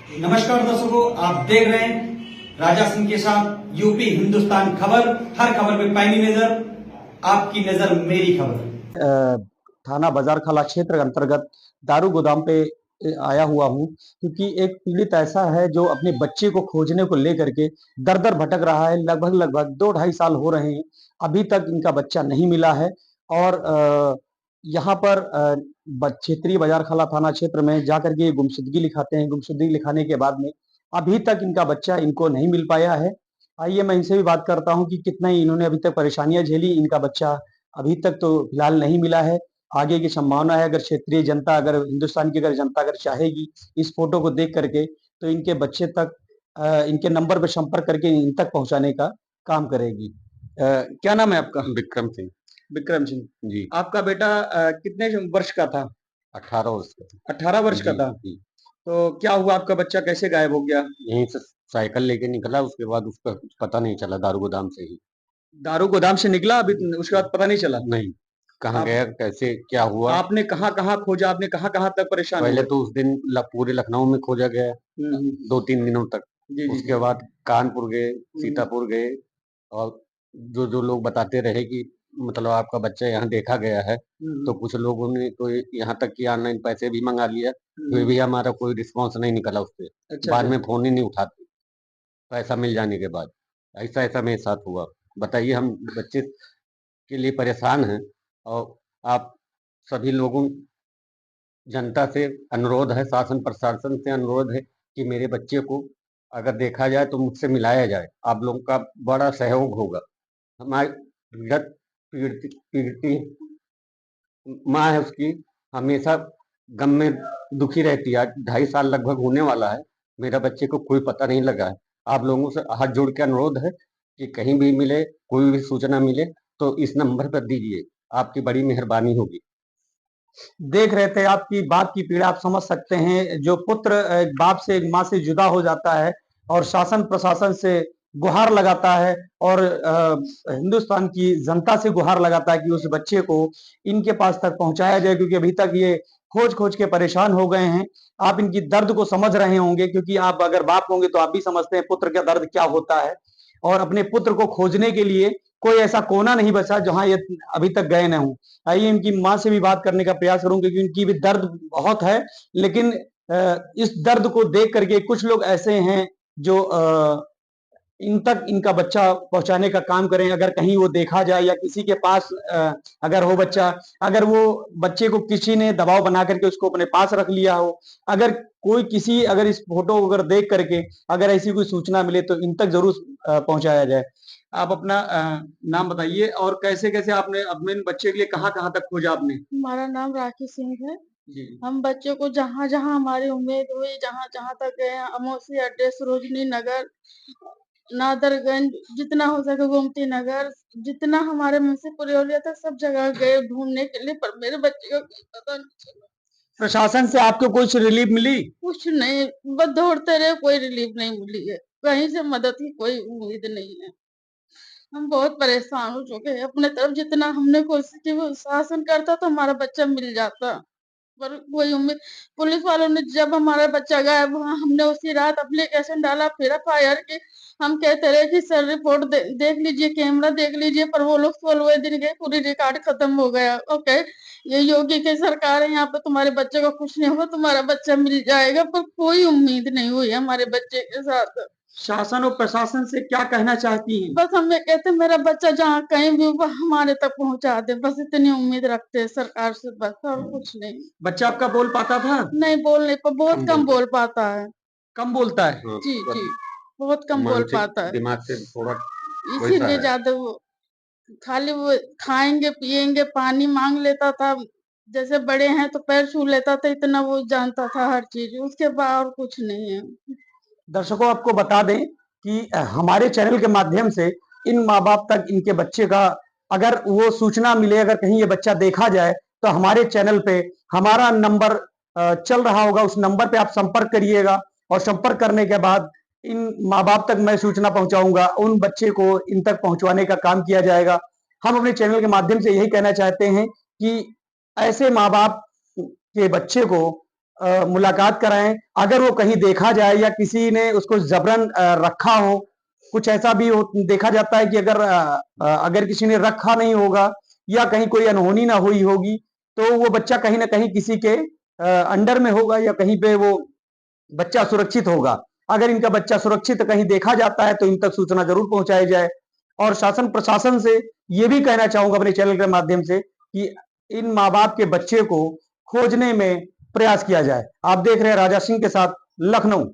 नमस्कार दर्शकों, आप देख रहे हैं राजा सिंह के साथ यूपी हिंदुस्तान खबर। हर खबर पे पैनी नजर, आपकी नजर मेरी खबर। थाना बाजार खाला क्षेत्र अंतर्गत दारू गोदाम पे आया हुआ हूँ, क्योंकि एक पीड़ित ऐसा है जो अपने बच्चे को खोजने को लेकर के दर दर भटक रहा है। लगभग लगभग 2-2.5 साल हो रहे हैं, अभी तक इनका बच्चा नहीं मिला है। और यहाँ पर क्षेत्रीय बाजार खाला थाना क्षेत्र में जाकर के गुमशुदगी लिखाते हैं। गुमशुदगी लिखाने के बाद में अभी तक इनका बच्चा इनको नहीं मिल पाया है। आइए मैं इनसे भी बात करता हूँ कि कितना ही इन्होंने अभी तक परेशानियां झेली। इनका बच्चा अभी तक तो फिलहाल नहीं मिला है। आगे की संभावना है, अगर क्षेत्रीय जनता, अगर हिंदुस्तान की अगर जनता अगर चाहेगी इस फोटो को देख करके, तो इनके बच्चे तक इनके नंबर पर संपर्क करके इन तक पहुंचाने का काम करेगी। क्या नाम है आपका? विक्रम सिंह विक्रम सिंह जी। आपका बेटा कितने वर्ष का था? 18 वर्ष का था। 18 वर्ष का जी, था। जी। तो क्या हुआ, आपका बच्चा कैसे गायब हो गया? यहीं से साइकिल लेके निकला, उसके बाद उसका कुछ पता नहीं चला, दारू गोदाम से ही। दारू गोदाम से निकला, अभी उसके बाद पता नहीं चला? नहीं, कहाँ आप गया, कैसे, क्या हुआ? आपने कहाँ-कहाँ खोजा? आपने कहाँ-कहाँ तक परेशान पहले हुए? तो उस दिन पूरे लखनऊ में खोजा गया हुँ, हुँ। 2-3 दिनों तक। जी, जी, उसके जी। बाद कानपुर गए, हुँ, सीतापुर गए, और जो लोग बताते रहे कि मतलब आपका बच्चा यहाँ देखा गया है, हुँ, तो कुछ लोगों ने तो यहाँ तक कि ऑनलाइन पैसे भी मंगा लिया, फिर हुँ। भी हमारा कोई रिस्पॉन्स नहीं निकला उससे। अच्छा, बाद अच्छा। में फ़ोन ही नहीं उठाते, पैसा मिल जाने के बाद। ऐसा-ऐसा मेरे साथ हुआ। बताइए, हम बच्चे के लिए परेशान हैं, और आप सभी लोगों, जनता से अनुरोध है, शासन प्रशासन से अनुरोध है कि मेरे बच्चे को अगर देखा जाए तो मुझसे मिलाया जाए। आप लोगों का बड़ा सहयोग होगा। हमारी पीड़ित पीड़ित पीड़िती माँ है, उसकी हमेशा गम में दुखी रहती है। आज 2.5 साल लगभग होने वाला है, मेरा बच्चे को कोई पता नहीं लगा है। आप लोगों से हाथ जोड़ के अनुरोध है कि कहीं भी मिले, कोई भी सूचना मिले तो इस नंबर पर दीजिए, आपकी बड़ी मेहरबानी होगी। देख रहे थे, आपकी बात की पीड़ा आप समझ सकते हैं। जो पुत्र एक बाप से, एक माँ से जुदा हो जाता है और शासन प्रशासन से गुहार लगाता है, और हिंदुस्तान की जनता से गुहार लगाता है कि उस बच्चे को इनके पास तक पहुंचाया जाए, क्योंकि अभी तक ये खोज-खोज के परेशान हो गए हैं। आप इनकी दर्द को समझ रहे होंगे, क्योंकि आप अगर बाप होंगे तो आप भी समझते हैं पुत्र का दर्द क्या होता है। और अपने पुत्र को खोजने के लिए कोई ऐसा कोना नहीं बचा जहां ये अभी तक गए न हों। आइए इनकी माँ से भी बात करने का प्रयास करूँ, क्योंकि उनकी भी दर्द बहुत है। लेकिन इस दर्द को देख करके कुछ लोग ऐसे हैं जो इन तक इनका बच्चा पहुँचाने का काम करें। अगर कहीं वो देखा जाए या किसी के पास अगर हो बच्चा, अगर वो बच्चे को किसी ने दबाव बना करके उसको अपने पास रख लिया हो, अगर कोई किसी अगर इस फ़ोटो को अगर देख करके अगर ऐसी कोई सूचना मिले तो इन तक ज़रूर पहुँचाया जाए। आप अपना नाम बताइए, और कैसे-कैसे आपने अपने बच्चे के लिए कहाँ-कहाँ तक खोजा आपने? हमारा नाम राखी सिंह है। जी। हम बच्चों को जहाँ-जहाँ हमारी उम्मीद हुई, जहाँ-जहाँ तक गए हैं, अमौसी अड्डे, सरोजनी नगर, नादरगंज, जितना हो सके गोमती नगर, जितना हमारे मुंशी पुलिया था सब जगह गए ढूँढने के लिए, पर मेरे बच्चे का कोई पता नहीं चला। प्रशासन से आपको कुछ रिलीफ मिली? कुछ नहीं, बस दौड़ते रहे, कोई रिलीफ नहीं मिली है। कहीं से मदद की कोई उम्मीद नहीं है। हम बहुत परेशान हो चुके हैं। अपने तरफ जितना हमने कोशिश की वो शासन करता तो हमारा बच्चा मिल जाता। पर कोई उम्मीद, पुलिस वालों ने जब हमारा बच्चा गायब हुआ, हमने उसी रात एप्लीकेशन डाला, फिर एफआईआर की। हम कहते रहे कि सर रिपोर्ट देख लीजिए, कैमरा देख लीजिए, पर वो लोग 16वें दिन गए, पूरी रिकॉर्ड खत्म हो गया। ओके, ये योगी की सरकार है, यहाँ पे तुम्हारे बच्चे को कुछ नहीं होगा, तुम्हारा बच्चा मिल जाएगा, पर कोई उम्मीद नहीं हुई हमारे बच्चे के साथ। शासन और प्रशासन से क्या कहना चाहती हैं? बस हम ये कहते हैं मेरा बच्चा जहाँ कहीं भी हो हमारे तक पहुँचा दे, बस इतनी उम्मीद रखते हैं सरकार से, बस और कुछ नहीं। बच्चा आपका बोल पाता था? नहीं, बोल नहीं बहुत कम कम बोलता बोल पाता है। कम बोलता है? हाँ, जी, बस जी, बहुत कम बोल मानसिक पाता है। दिमाग से थोड़ा वैसा इसीलिए है। ज़्यादा वो खाली वो खाएँगे, पिएँगे, पानी माँग लेता था। जैसे बड़े हैं तो पैर छू लेता था, इतना वो जानता था हर चीज़, उसके बाद और कुछ नहीं है। दर्शकों, आपको बता दें कि हमारे चैनल के माध्यम से इन माँ-बाप तक इनके बच्चे का अगर वो सूचना मिले, अगर कहीं ये बच्चा देखा जाए, तो हमारे चैनल पे हमारा नंबर चल रहा होगा, उस नंबर पे आप संपर्क करिएगा, और संपर्क करने के बाद इन माँ-बाप तक मैं सूचना पहुँचाऊँगा, उन बच्चे को इन तक पहुँचवाने का काम किया जाएगा। हम अपने चैनल के माध्यम से यही कहना चाहते हैं कि ऐसे माँ-बाप के बच्चे को मुलाकात कराएं। अगर वो कहीं देखा जाए या किसी ने उसको जबरन रखा हो, कुछ ऐसा भी देखा जाता है कि अगर किसी ने रखा नहीं होगा या कहीं कोई अनहोनी ना हुई होगी, तो वो बच्चा कहीं ना कहीं किसी के अंडर में होगा या कहीं पे वो बच्चा सुरक्षित होगा। अगर इनका बच्चा सुरक्षित कहीं देखा जाता है तो इन तक सूचना जरूर पहुंचाई जाए। और शासन प्रशासन से ये भी कहना चाहूंगा अपने चैनल के माध्यम से कि इन माँ बाप के बच्चे को खोजने में प्रयास किया जाए। आप देख रहे हैं राजा सिंह के साथ, लखनऊ।